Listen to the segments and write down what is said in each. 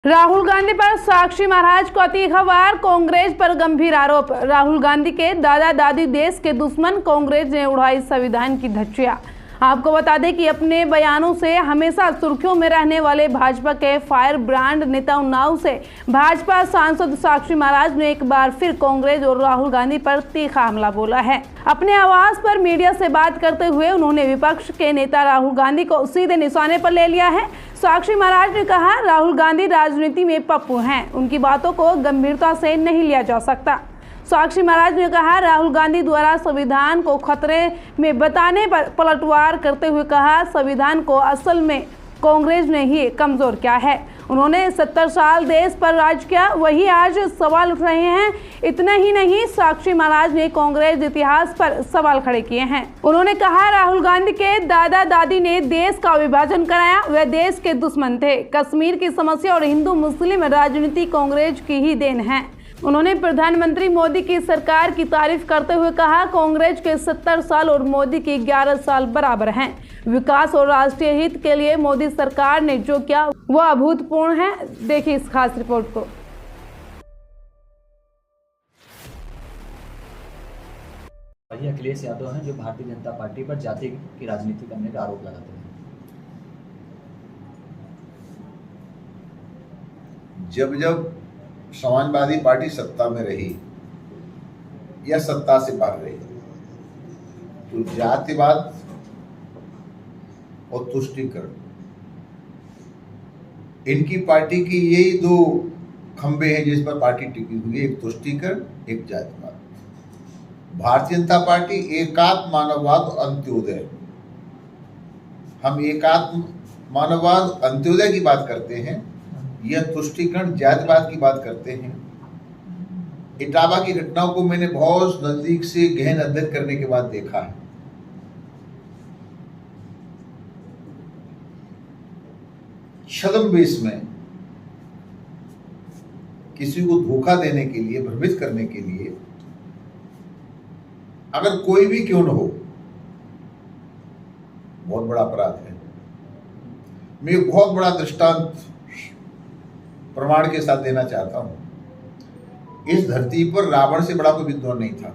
राहुल गांधी पर साक्षी महाराज को तीखा कांग्रेस पर गंभीर आरोप। राहुल गांधी के दादा दादी देश के दुश्मन, कांग्रेस ने उड़ाई संविधान की धज्जियां। आपको बता दें कि अपने बयानों से हमेशा सुर्खियों में रहने वाले भाजपा के फायर ब्रांड नेता उन्नाव से भाजपा सांसद साक्षी महाराज ने एक बार फिर कांग्रेस और राहुल गांधी पर तीखा हमला बोला है। अपने आवास पर मीडिया से बात करते हुए उन्होंने विपक्ष के नेता राहुल गांधी को सीधे निशाने पर ले लिया है। साक्षी महाराज ने कहा, राहुल गांधी राजनीति में पप्पू हैं, उनकी बातों को गंभीरता से नहीं लिया जा सकता। साक्षी महाराज ने कहा, राहुल गांधी द्वारा संविधान को खतरे में बताने पर पलटवार करते हुए कहा, संविधान को असल में कांग्रेस ने ही कमजोर किया है। उन्होंने 70 साल देश पर राज किया, वही आज सवाल उठ रहे हैं। इतना ही नहीं, साक्षी महाराज ने कांग्रेस इतिहास पर सवाल खड़े किए हैं। उन्होंने कहा, राहुल गांधी के दादा दादी ने देश का विभाजन कराया, वे देश के दुश्मन थे। कश्मीर की समस्या और हिंदू मुस्लिम राजनीति कांग्रेस की ही देन है। उन्होंने प्रधानमंत्री मोदी की सरकार की तारीफ करते हुए कहा, कांग्रेस के 70 साल और मोदी की 11 साल बराबर हैं। विकास और राष्ट्रीय हित के लिए मोदी सरकार ने जो किया वह अभूतपूर्व है। देखिए इस खास रिपोर्ट को। वही अखिलेश यादव हैं जो भारतीय जनता पार्टी पर जाति की राजनीति करने का आरोप लगाते हैं। जब समाजवादी पार्टी सत्ता में रही या सत्ता से बाहर रही तो जातिवाद और तुष्टीकरण, इनकी पार्टी की यही दो खंबे हैं जिस पर पार्टी टिकी हुई है, एक तुष्टीकरण, एक जातिवाद। भारतीय जनता पार्टी एकात्म मानववाद और अंत्योदय, हम एकात्म मानववाद अंत्योदय की बात करते हैं, यह तुष्टीकरण जातिवाद की बात करते हैं। इटावा की घटनाओं को मैंने बहुत नजदीक से गहन अध्ययन करने के बाद देखा है। छद्मवेश में किसी को धोखा देने के लिए, भ्रमित करने के लिए अगर कोई भी क्यों न हो, बहुत बड़ा अपराध है। मैं एक बहुत बड़ा दृष्टांत प्रमाण के साथ देना चाहता हूं। इस धरती पर रावण से बड़ा कोई विद्वान नहीं था,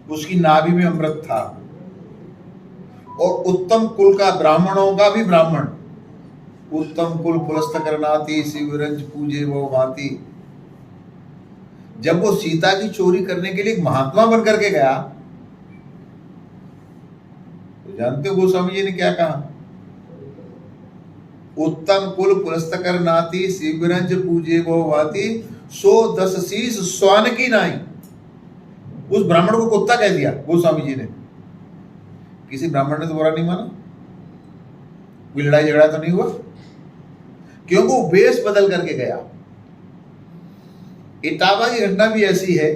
उसकी नाभि में अमृत था, और उत्तम कुल का, ब्राह्मणों का भी ब्राह्मण, उत्तम कुल पुलस्त करनाती शिवरंज पूजे वो भांति। जब वो सीता की चोरी करने के लिए एक महात्मा बनकर के गया तो जानते हो गोस्वामी जी ने क्या कहा? उत्तम कुल पुलस्तकर नाती शिवरंज पूजे वो भांति, सो 10 शीश स्वान की नाई। उस ब्राह्मण को कुत्ता कह दिया गोस्वामी जी ने। किसी ब्राह्मण ने तो बुरा नहीं माना, कोई लड़ाई झगड़ा तो नहीं हुआ, क्योंकि वो वेश बदल करके गया। इटावा की घटना भी ऐसी है।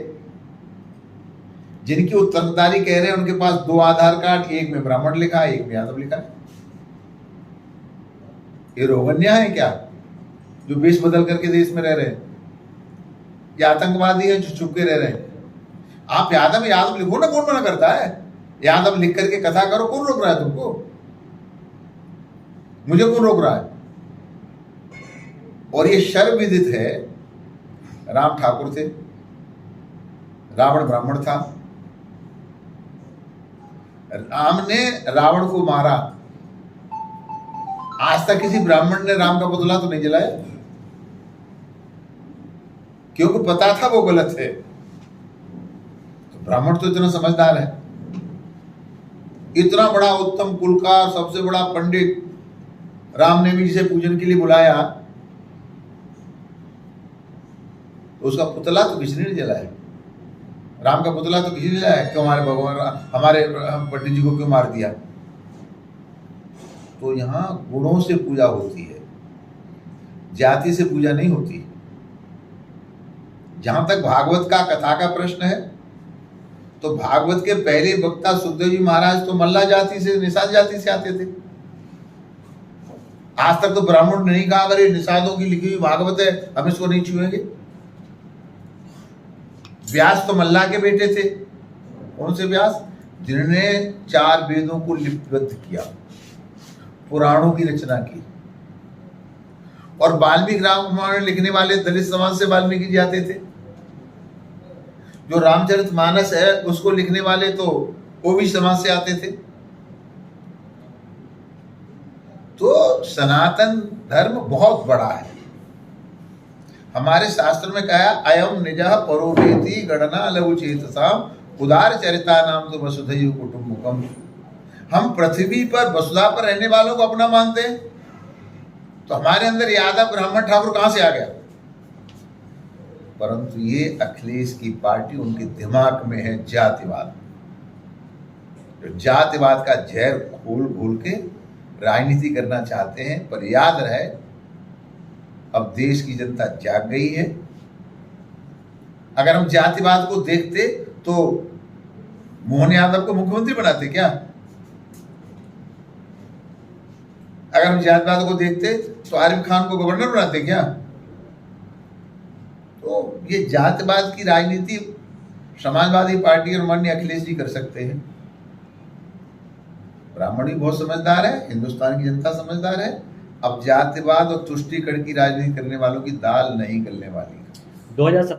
जिनकी उत्तरदारी कह रहे हैं उनके पास 2 आधार कार्ड, एक में ब्राह्मण लिखा है, एक में यादव लिखा है। ये रोगन्या है क्या जो वेश बदल करके देश में रह रहे हैं? ये आतंकवादी है जो छुप के रह रहे हैं। आप यादव लिखो ना, कौन मना करता है? यादव लिख करके कथा करो, कौन रोक रहा है तुमको? मुझे कौन रोक रहा है? और ये सर्वविदित है, राम ठाकुर थे, रावण ब्राह्मण था। राम ने रावण को मारा, आज तक किसी ब्राह्मण ने राम का पुतला तो नहीं जलाया, क्योंकि पता था वो गलत है। तो ब्राह्मण तो इतना समझदार है, इतना बड़ा उत्तम कुल का सबसे बड़ा पंडित, राम ने भी जिसे पूजन के लिए बुलाया, उसका पुतला तो किसी ने नहीं जलाया। राम का पुतला तो किसी ने जलाया, क्यों हमारे भगवान, हमारे पंडित जी को क्यों मार दिया? तो यहां गुणों से पूजा होती है, जाति से पूजा नहीं होती। जहां तक भागवत का, कथा का प्रश्न है, तो भागवत के पहले वक्ता सुखदेव जी महाराज तो मल्ला जाति से, निषाद जाति से आते थे। आज तक तो ब्राह्मण ने नहीं कहा अगर ये निषादों की लिखी हुई भागवत है हम इसको नहीं छुएंगे। व्यास तो मल्ला के बेटे थे। कौन से व्यास? जिन्होंने 4 वेदों को लिपिबद्ध किया, पुराणों की रचना की। और वाल्मीकि रामायण लिखने वाले दलित समाज से वाल्मीकि जी आते थे, जो रामचरितमानस है उसको लिखने वाले तो ओबीसी समाज से आते थे। तो सनातन धर्म बहुत बड़ा है। हमारे शास्त्र में कहा अयम निजः परोवेति गणना लघु चेतसाम उदार चरिता नाम तो वसुधैव कुटुम्बकम। हम पृथ्वी पर वसुधा पर रहने वालों को अपना मानते हैं, तो हमारे अंदर यादव ब्राह्मण ठाकुर कहां से आ गया? परंतु ये अखिलेश की पार्टी, उनके दिमाग में है जातिवाद। जो जातिवाद का जहर घोल घोल के राजनीति करना चाहते हैं। पर याद रहे, अब देश की जनता जाग गई है। अगर हम जातिवाद को देखते तो मोहन यादव को मुख्यमंत्री बनाते क्या? अगर हम जातिवाद को देखते तो आरिफ खान को गवर्नर बनाते क्या? तो ये जातिवाद की राजनीति समाजवादी पार्टी और माननीय अखिलेश जी कर सकते हैं। ब्राह्मण भी बहुत समझदार है, हिंदुस्तान की जनता समझदार है। अब जातिवाद और तुष्टीकरण की राजनीति करने वालों की दाल नहीं गलने वाली है। 2017